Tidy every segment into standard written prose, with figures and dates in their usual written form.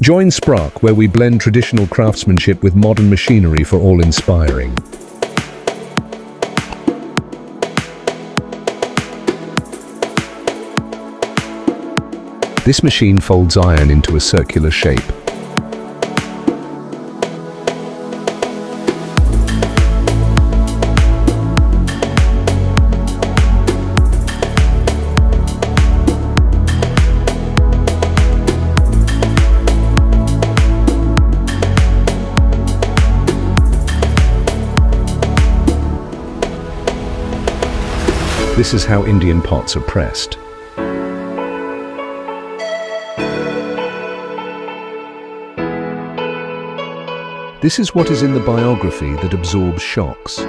Join SPRAK, where we blend traditional craftsmanship with modern machinery for all inspiring. This machine folds iron into a circular shape. This is how Indian pots are pressed. This is what is in the biography that absorbs shocks.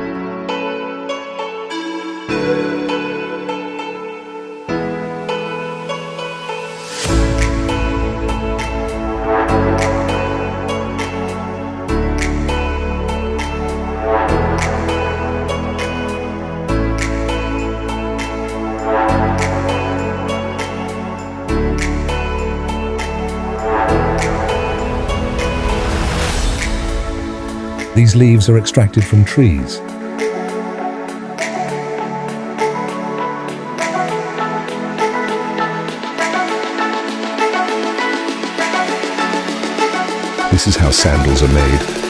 These leaves are extracted from trees. This is how sandals are made.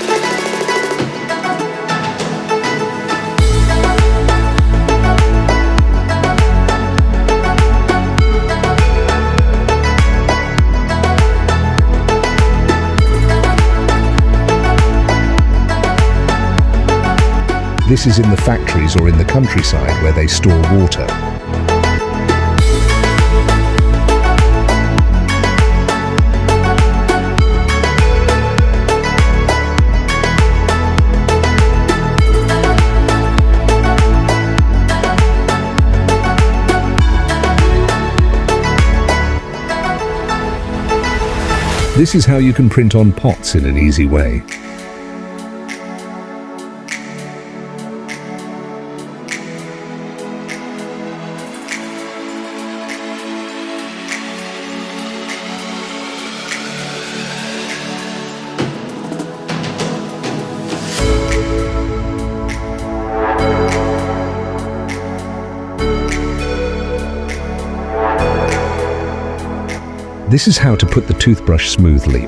This is in the factories or in the countryside where they store water. This is how you can print on pots in an easy way. This is how to put the toothbrush smoothly.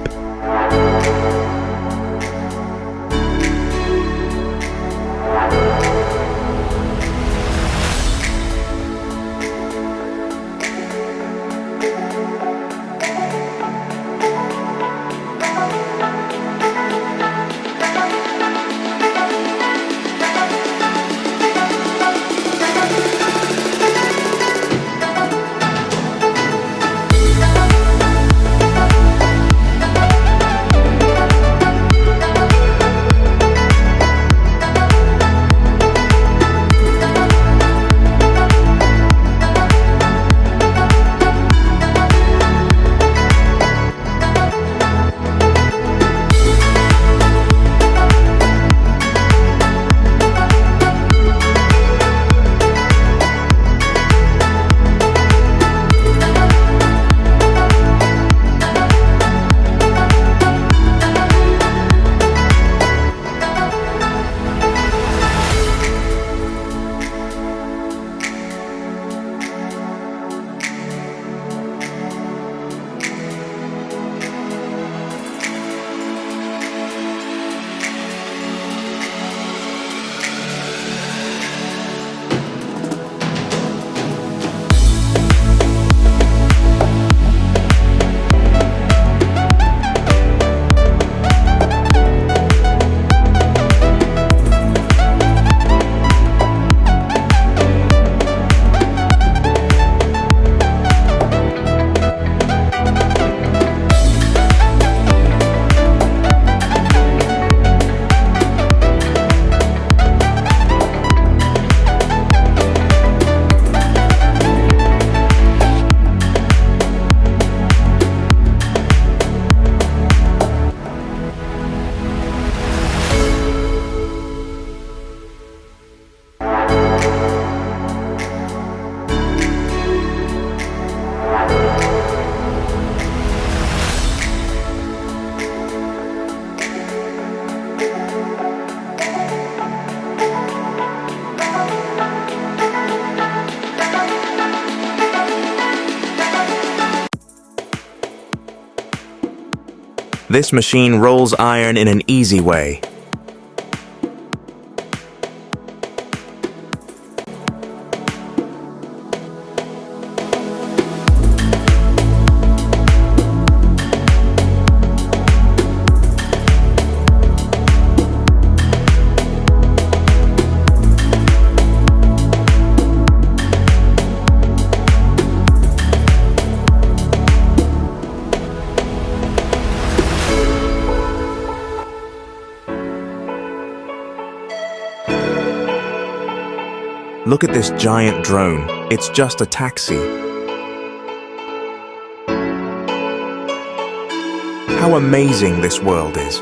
This machine rolls iron in an easy way. Look at this giant drone. It's just a taxi. How amazing this world is.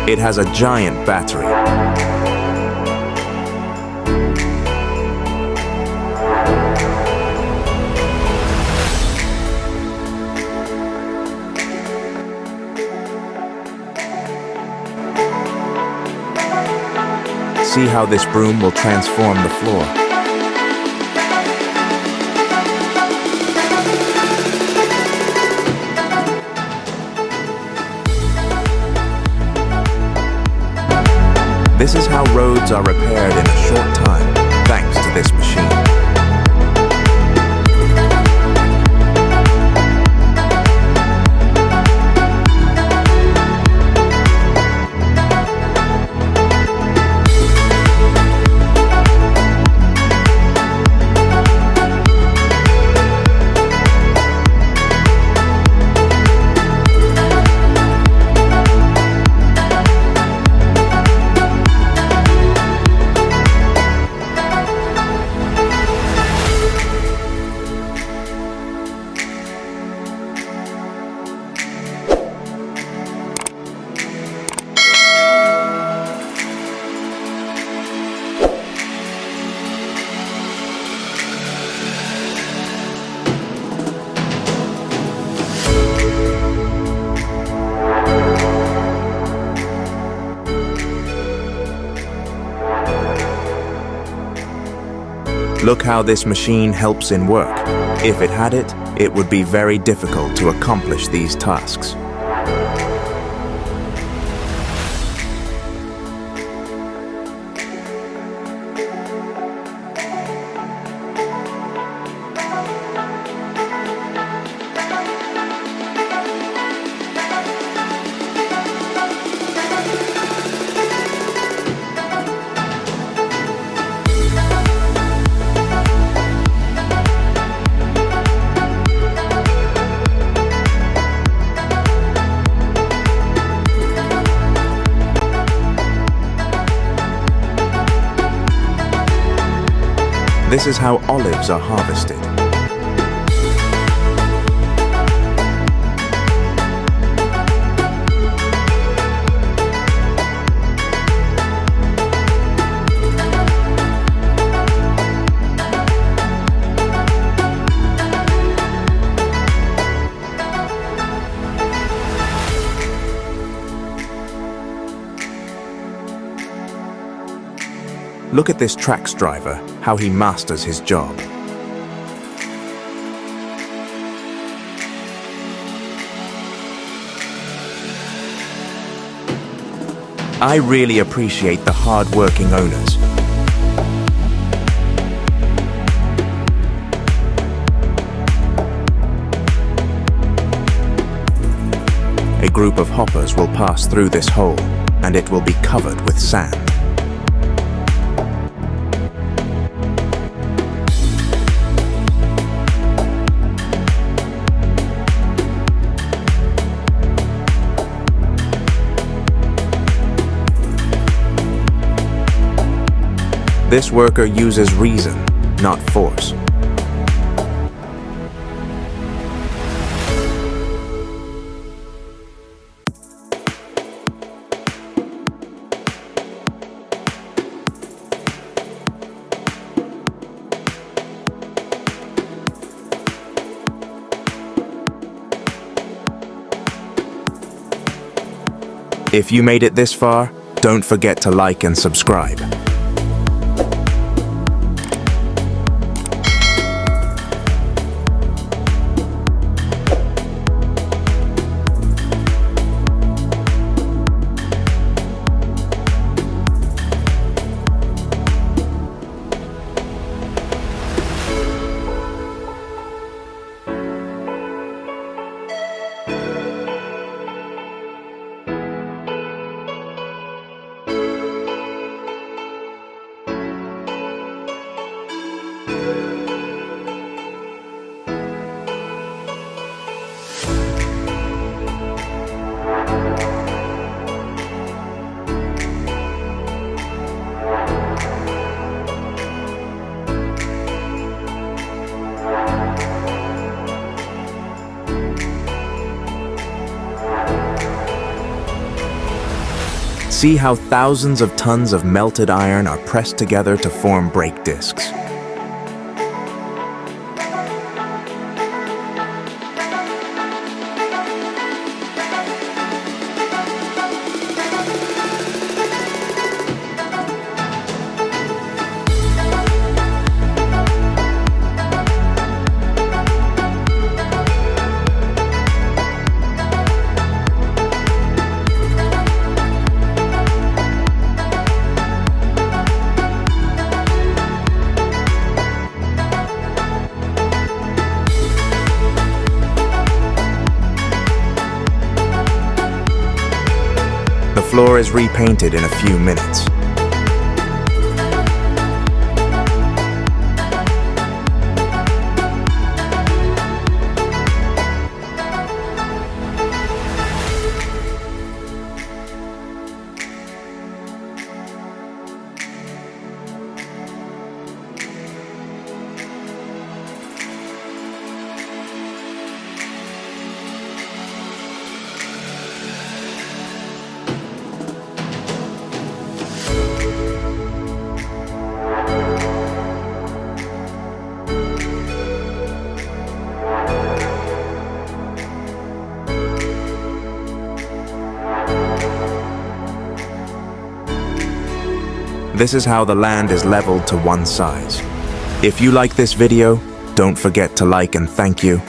It has a giant battery. See how this broom will transform the floor. This is how roads are repaired in a short time, thanks to this machine. Look how this machine helps in work. If it had it, it would be very difficult to accomplish these tasks. This is how olives are harvested. Look at this tracks driver, how he masters his job. I really appreciate the hard-working owners. A group of hoppers will pass through this hole, and it will be covered with sand. This worker uses reason, not force. If you made it this far, don't forget to like and subscribe. See how thousands of tons of melted iron are pressed together to form brake discs. The floor is repainted in a few minutes. This is how the land is leveled to one size. If you like this video, don't forget to like and thank you.